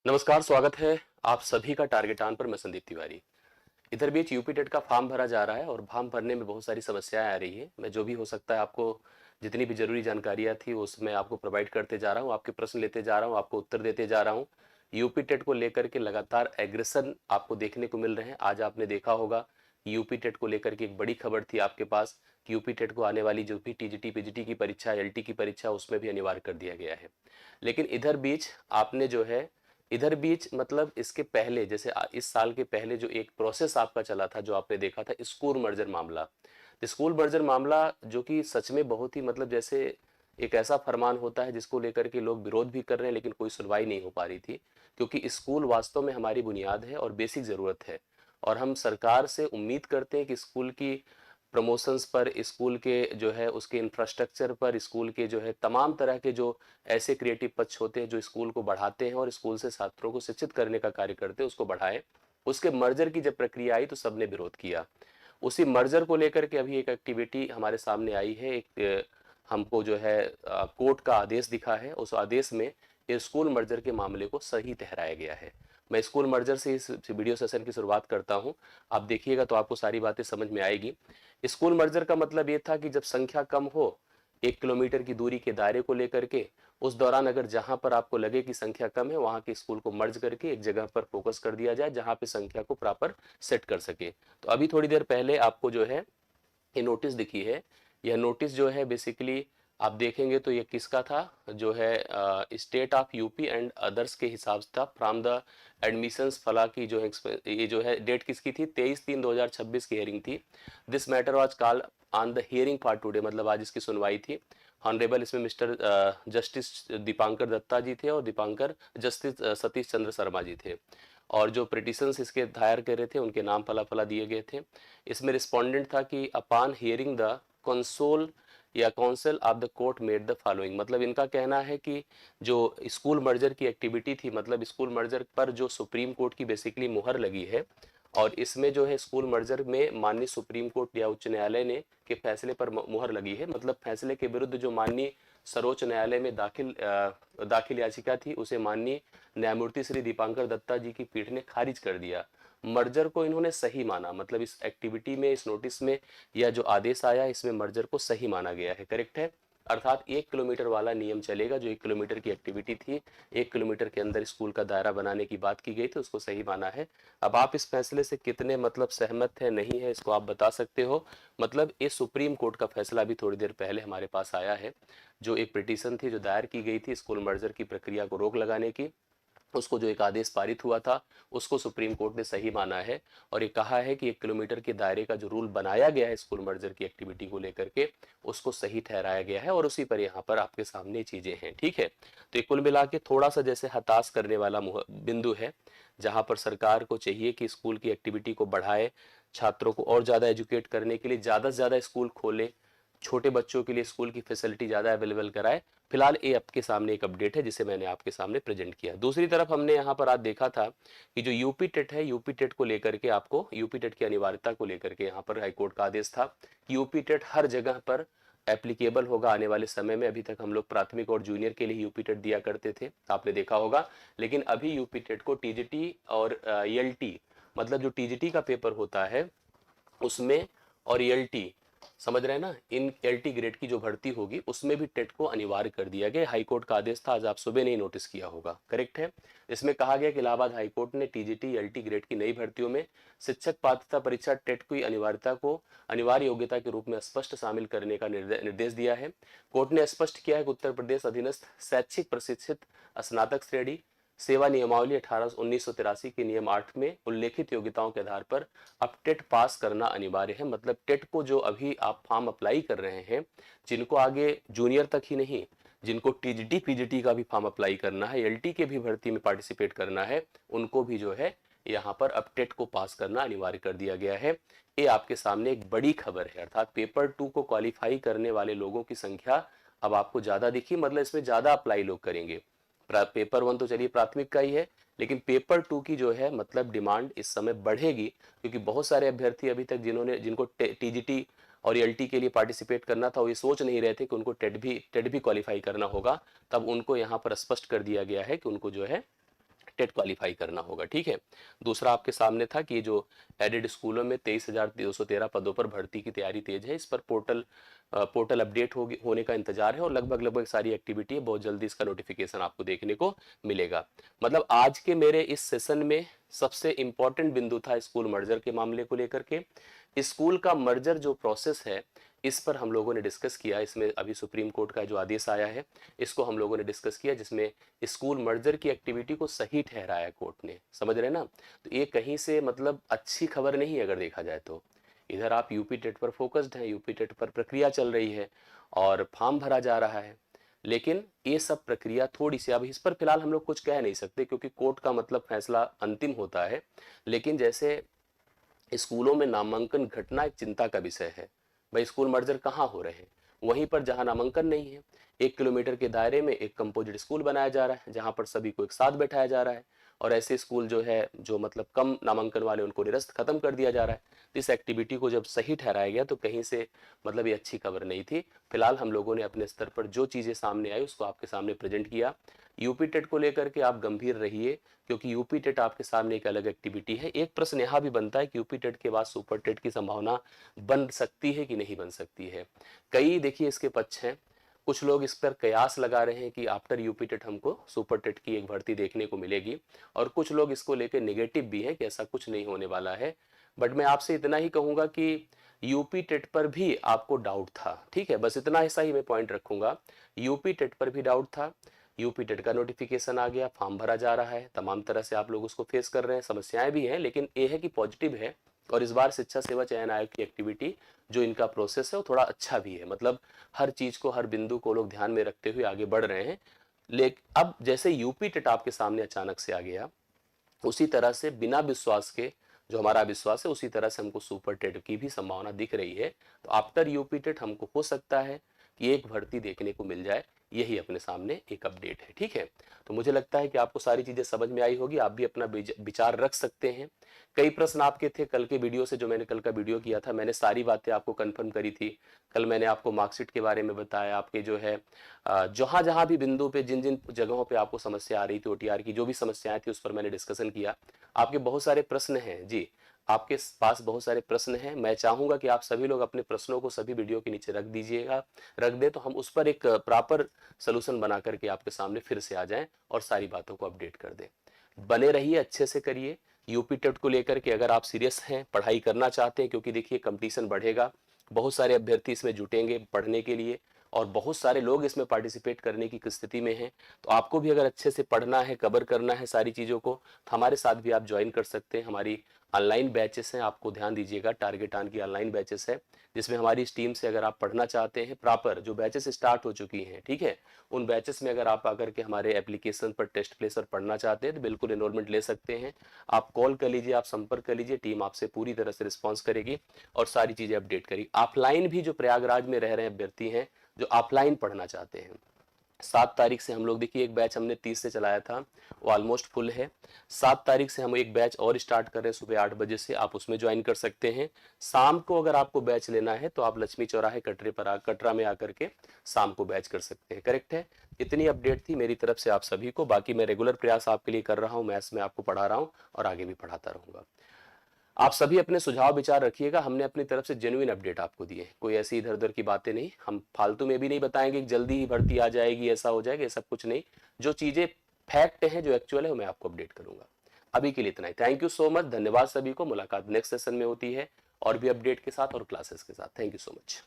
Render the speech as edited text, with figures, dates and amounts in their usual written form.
नमस्कार, स्वागत है आप सभी का टारगेट ऑन पर। मैं संदीप तिवारी। इधर बीच यूपी टेट का फॉर्म भरा जा रहा है और फॉर्म भरने में बहुत सारी समस्याएं आ रही है। मैं जो भी हो सकता है आपको जितनी भी जरूरी जानकारियां थी उसमें आपको प्रोवाइड करते जा रहा हूं, आपके प्रश्न लेते जा रहा हूं, आपको उत्तर देते जा रहा हूं। यूपी टेट को लेकर के लगातार एग्रेशन आपको देखने को मिल रहे हैं। आज आपने देखा होगा यूपी टेट को लेकर के एक बड़ी खबर थी आपके पास। यूपी टेट को आने वाली जो भी टीजीटी पीजीटी की परीक्षा, एलटी की परीक्षा, उसमें भी अनिवार्य कर दिया गया है। लेकिन इधर बीच आपने जो है, इधर बीच मतलब इसके पहले जैसे इस साल के पहले जो एक प्रोसेस आपका चला था, जो आपने देखा था स्कूल मर्जर मामला। स्कूल मर्जर मामला जो कि सच में बहुत ही मतलब जैसे एक ऐसा फरमान होता है जिसको लेकर के लोग विरोध भी कर रहे हैं, लेकिन कोई सुनवाई नहीं हो पा रही थी। क्योंकि स्कूल वास्तव में हमारी बुनियाद है और बेसिक जरूरत है। और हम सरकार से उम्मीद करते हैं कि स्कूल की प्रमोशंस पर, स्कूल के जो है उसके इंफ्रास्ट्रक्चर पर, स्कूल के जो है तमाम तरह के जो ऐसे क्रिएटिव पक्ष होते हैं जो स्कूल को बढ़ाते हैं और स्कूल से छात्रों को शिक्षित करने का कार्य करते हैं, उसको बढ़ाएं। उसके मर्जर की जब प्रक्रिया आई तो सबने विरोध किया। उसी मर्जर को लेकर के अभी एक एक्टिविटी हमारे सामने आई है। एक हमको जो है कोर्ट का आदेश दिखा है। उस आदेश में स्कूल मर्जर के मामले को सही ठहराया गया है। मैं स्कूल मर्जर से इस वीडियो सेशन की शुरुआत करता हूं। आप देखिएगा तो आपको सारी बातें समझ में आएगी। स्कूल मर्जर का मतलब ये था कि जब संख्या कम हो 1 किलोमीटर की दूरी के दायरे को लेकर के, उस दौरान अगर जहां पर आपको लगे कि संख्या कम है वहां के स्कूल को मर्ज करके एक जगह पर फोकस कर दिया जाए जहां पे संख्या को प्रॉपर सेट कर सके। तो अभी थोड़ी देर पहले आपको जो है ये नोटिस दिखी है। यह नोटिस जो है बेसिकली आप देखेंगे तो ये किसका था, जो है state of UP and others के हिसाब से था। फ्रॉम द एडमिशंस फला की जो है ये जो है डेट किसकी थी, 23/3/2026 की हियरिंग थी। This matter was called on the hearing for today, मतलब आज इसकी सुनवाई थी। ऑनरेबल इसमें मिस्टर जस्टिस दीपांकर दत्ता जी थे और दीपांकर जस्टिस सतीश चंद्र शर्मा जी थे। और जो पिटिशंस इसके दायर कर रहे थे उनके नाम फला फला दिए गए थे। इसमें रिस्पोंडेंट था कि अपॉन हियरिंग द कंसोल या council of the court made the following, मतलब इनका कहना है कि जो स्कूल मर्जर की एक्टिविटी थी, मतलब स्कूल मर्जर पर जो सुप्रीम कोर्ट की बेसिकली मुहर लगी है। और इसमें जो है स्कूल मर्जर में माननीय सुप्रीम कोर्ट या उच्च न्यायालय ने के फैसले पर मुहर लगी है। मतलब फैसले के विरुद्ध जो माननीय सर्वोच्च न्यायालय में दाखिल याचिका थी उसे माननीय न्यायमूर्ति श्री दीपांकर दत्ता जी की पीठ ने खारिज कर दिया। मर्जर को इन्होंने सही माना, मतलब इस एक्टिविटी में, इस नोटिस में यह जो आदेश आया इसमें मर्जर को सही माना गया है, करेक्ट है। अर्थात 1 किलोमीटर वाला नियम चलेगा। जो 1 किलोमीटर की एक्टिविटी थी, 1 किलोमीटर के अंदर स्कूल का दायरा बनाने की बात की गई थी, उसको सही माना है। अब आप इस फैसले से कितने मतलब सहमत है नहीं है इसको आप बता सकते हो। मतलब ये सुप्रीम कोर्ट का फैसला अभी थोड़ी देर पहले हमारे पास आया है। जो एक पिटीशन थी जो दायर की गई थी स्कूल मर्जर की प्रक्रिया को रोक लगाने की, उसको जो एक आदेश पारित हुआ था उसको सुप्रीम कोर्ट ने सही माना है। और ये कहा है कि 1 किलोमीटर के दायरे का जो रूल बनाया गया है स्कूल मर्जर की एक्टिविटी को लेकर के, उसको सही ठहराया गया है। और उसी पर यहाँ पर आपके सामने चीजें हैं, ठीक है। तो ये कुल मिला के थोड़ा सा जैसे हताश करने वाला बिंदु है, जहां पर सरकार को चाहिए कि स्कूल की एक्टिविटी को बढ़ाए, छात्रों को और ज्यादा एजुकेट करने के लिए ज्यादा से ज्यादा स्कूल खोले, छोटे बच्चों के लिए स्कूल की फैसिलिटी ज़्यादा अवेलेबल कराए। फिलहाल ये आपके सामने एक अपडेट है जिसे मैंने आपके सामने प्रेजेंट किया। दूसरी तरफ हमने यहाँ पर आज देखा था कि जो यूपी टेट है, यूपी टेट को लेकर के आपको यूपी टेट की अनिवार्यता को लेकर के यहाँ पर हाईकोर्ट का आदेश था कि यूपी टेट हर जगह पर एप्लीकेबल होगा आने वाले समय में। अभी तक हम लोग प्राथमिक और जूनियर के लिए यूपी टेट दिया करते थे, आपने देखा होगा। लेकिन अभी यूपी टेट को टीजीटी और एलटी, मतलब जो टीजीटी का पेपर होता है उसमें, और एलटी, समझ रहे हैं ना, इन एलटी ग्रेड की जो भर्ती होगी उसमें भी टेट को अनिवार्य कर दिया गया। हाईकोर्ट का आदेश था, आज आप सुबह नहीं नोटिस किया होगा, करेक्ट है। इसमें कहा गया कि इलाहाबाद हाईकोर्ट ने टीजीटी एलटी ग्रेड की नई भर्तियों में शिक्षक पात्रता परीक्षा टेट की अनिवार्यता को अनिवार्य योग्यता के रूप में स्पष्ट शामिल करने का निर्देश दिया है। कोर्ट ने स्पष्ट किया है कि उत्तर प्रदेश अधीनस्थ शैक्षिक प्रशिक्षित स्नातक श्रेणी सेवा नियमावली 1983 के नियम 8 में उल्लेखित योग्यताओं के आधार पर अब टेट पास करना अनिवार्य है। मतलब टेट को जो अभी आप फॉर्म अप्लाई कर रहे हैं, जिनको आगे जूनियर तक ही नहीं, जिनको टीजीटी पीजीटी का भी फॉर्म अप्लाई करना है, एलटी के भी भर्ती में पार्टिसिपेट करना है, उनको भी जो है यहाँ पर अब टेट को पास करना अनिवार्य कर दिया गया है। ये आपके सामने एक बड़ी खबर है। अर्थात पेपर 2 को क्वालिफाई करने वाले लोगों की संख्या अब आपको ज्यादा दिखी, मतलब इसमें ज्यादा अप्लाई लोग करेंगे। पेपर 1 तो चलिए प्राथमिक का ही है, लेकिन पेपर 2 की जो है मतलब डिमांड इस समय बढ़ेगी। क्योंकि बहुत सारे अभ्यर्थी अभी तक जिनको टीजीटी और एलटी के लिए पार्टिसिपेट करना था, वो ये सोच नहीं रहे थे कि उनको टेट भी क्वालिफाई करना होगा। तब उनको यहाँ पर स्पष्ट कर दिया गया है कि उनको जो है टेट क्वालिफाई करना होगा, ठीक है। दूसरा आपके सामने था कि जो एडेड स्कूलों में 23,213 पदों पर भर्ती की तैयारी तेज है, इस पर पोर्टल अपडेट होने का इंतजार है और लगभग सारी एक्टिविटी है, बहुत जल्दी इसका नोटिफिकेशन आपको देखने को मिलेगा। मतलब आज के मेरे इस सेशन में सबसे इंपॉर्टेंट बिंदु था स्कूल मर्जर के मामले को लेकर के। स्कूल का मर्जर जो प्रोसेस है, इस पर हम लोगों ने डिस्कस किया। इसमें अभी सुप्रीम कोर्ट का जो आदेश आया है, इसको हम लोगों ने डिस्कस किया, जिसमें स्कूल मर्जर की एक्टिविटी को सही ठहराया कोर्ट ने, समझ रहे ना। तो ये कहीं से मतलब अच्छी खबर नहीं है अगर देखा जाए तो। इधर आप यूपी टेट पर फोकस्ड हैं, यूपी टेट पर प्रक्रिया चल रही है और फॉर्म भरा जा रहा है, लेकिन ये सब प्रक्रिया थोड़ी सी, अब इस पर फिलहाल हम लोग कुछ कह नहीं सकते क्योंकि कोर्ट का मतलब फैसला अंतिम होता है। लेकिन जैसे स्कूलों में नामांकन घटना एक चिंता का विषय है। भाई स्कूल मर्जर कहाँ हो रहे हैं? वहीं पर जहां नामांकन नहीं है। 1 किलोमीटर के दायरे में एक कंपोजिट स्कूल बनाया जा रहा है जहां पर सभी को एक साथ बैठाया जा रहा है, और ऐसे स्कूल जो है जो मतलब कम नामांकन वाले उनको निरस्त खत्म कर दिया जा रहा है। तो इस एक्टिविटी को जब सही ठहराया गया तो कहीं से मतलब ये अच्छी खबर नहीं थी। फिलहाल हम लोगों ने अपने स्तर पर जो चीजें सामने आई उसको आपके सामने प्रेजेंट किया। यूपी टेट को लेकर के आप गंभीर रहिए, क्योंकि यूपी टेट आपके सामने एक अलग एक्टिविटी है। एक प्रश्न यहाँ भी बनता है कि यूपी टेट के बाद सुपर टेट की संभावना बन सकती है कि नहीं बन सकती है। कई देखिए इसके पक्ष हैं। कुछ लोग इस पर कयास लगा रहे हैं कि आफ्टर यूपी टेट हमको सुपर टेट की एक भर्ती देखने को मिलेगी, और कुछ लोग इसको लेकर नेगेटिव भी है कि ऐसा कुछ नहीं होने वाला है। बट मैं आपसे इतना ही कहूंगा कि यूपी टेट पर भी आपको डाउट था, ठीक है, बस इतना ऐसा ही मैं पॉइंट रखूंगा। यूपी टेट पर भी डाउट था, यूपी टेट का नोटिफिकेशन आ गया, फॉर्म भरा जा रहा है, तमाम तरह से आप लोग उसको फेस कर रहे हैं, समस्याएं भी हैं, लेकिन ये है कि पॉजिटिव है। और इस बार शिक्षा सेवा चयन आयोग की एक्टिविटी जो इनका प्रोसेस है वो थोड़ा अच्छा भी है, मतलब हर चीज को, हर बिंदु को लोग ध्यान में रखते हुए आगे बढ़ रहे हैं। लेकिन अब जैसे यूपी टेट आपके सामने अचानक से आ गया, उसी तरह से बिना विश्वास के जो हमारा विश्वास है, उसी तरह से हमको सुपर टेट की भी संभावना दिख रही है। तो आफ्टर यूपी टेट हमको हो सकता है कि एक भर्ती देखने को मिल जाए, यही अपने सामने एक अपडेट है, ठीक है। तो मुझे लगता है कि आपको सारी चीजें समझ में आई होगी, आप भी अपना विचार रख सकते हैं। कई प्रश्न आपके थे कल के वीडियो से, जो मैंने कल का वीडियो किया था, मैंने सारी बातें आपको कंफर्म करी थी। कल मैंने आपको मार्कशीट के बारे में बताया, आपके जो है जहां जहां भी बिंदु पे, जिन जिन जगहों पे आपको समस्या आ रही थी, ओटीआर की जो भी समस्याएं थी, उस पर मैंने डिस्कशन किया। आपके बहुत सारे प्रश्न हैं जी, आपके पास बहुत सारे प्रश्न हैं। मैं चाहूंगा कि आप सभी लोग अपने प्रश्नों को सभी वीडियो के नीचे रख दीजिएगा, रख दे, तो हम उस पर एक प्रॉपर सोल्यूशन बना करके आपके सामने फिर से आ जाएं और सारी बातों को अपडेट कर दें। बने रहिए, अच्छे से करिए यूपी टेट को लेकर के। अगर आप सीरियस हैं, पढ़ाई करना चाहते हैं, क्योंकि देखिए कंपटीशन बढ़ेगा, बहुत सारे अभ्यर्थी इसमें जुटेंगे पढ़ने के लिए, और बहुत सारे लोग इसमें पार्टिसिपेट करने की स्थिति में हैं। तो आपको भी अगर अच्छे से पढ़ना है, कवर करना है सारी चीज़ों को, तो हमारे साथ भी आप ज्वाइन कर सकते हैं। हमारी ऑनलाइन बैचेस हैं, आपको ध्यान दीजिएगा, टारगेट ऑन की ऑनलाइन बैचेस है, जिसमें हमारी इस टीम से अगर आप पढ़ना चाहते हैं, प्रॉपर जो बैचेस स्टार्ट हो चुकी हैं, ठीक है, उन बैचेस में अगर आप आकर के हमारे एप्लीकेशन पर टेस्ट प्लेस पर पढ़ना चाहते हैं तो बिल्कुल एनरोलमेंट ले सकते हैं। आप कॉल कर लीजिए, आप संपर्क कर लीजिए, टीम आपसे पूरी तरह से रिस्पॉन्स करेगी और सारी चीज़ें अपडेट करेगी। ऑफलाइन भी जो प्रयागराज में रह रहे अभ्यर्थी हैं, जो ऑफलाइन पढ़ना चाहते हैं, 7 तारीख से हम लोग, देखिए एक बैच हमने 30 से चलाया था, वो ऑलमोस्ट फुल है। 7 तारीख से हम एक बैच और स्टार्ट कर रहे हैं सुबह 8 बजे से, आप उसमें ज्वाइन कर सकते हैं। शाम को अगर आपको बैच लेना है तो आप लक्ष्मी चौराहे कटरा में आकर के शाम को बैच कर सकते हैं, करेक्ट है। इतनी अपडेट थी मेरी तरफ से आप सभी को। बाकी मैं रेगुलर प्रयास आपके लिए कर रहा हूँ, मैथ्स में आपको पढ़ा रहा हूँ और आगे भी पढ़ाता रहूंगा। आप सभी अपने सुझाव विचार रखिएगा, हमने अपनी तरफ से जेन्युइन अपडेट आपको दी है, कोई ऐसी इधर उधर की बातें नहीं। हम फालतू में भी नहीं बताएंगे कि जल्दी ही भर्ती आ जाएगी, ऐसा हो जाएगा, ये सब कुछ नहीं। जो चीजें फैक्ट है, जो एक्चुअल है, वो मैं आपको अपडेट करूंगा। अभी के लिए इतना ही। थैंक यू सो मच, धन्यवाद सभी को। मुलाकात नेक्स्ट सेशन में होती है और भी अपडेट के साथ और क्लासेस के साथ। Thank you so much.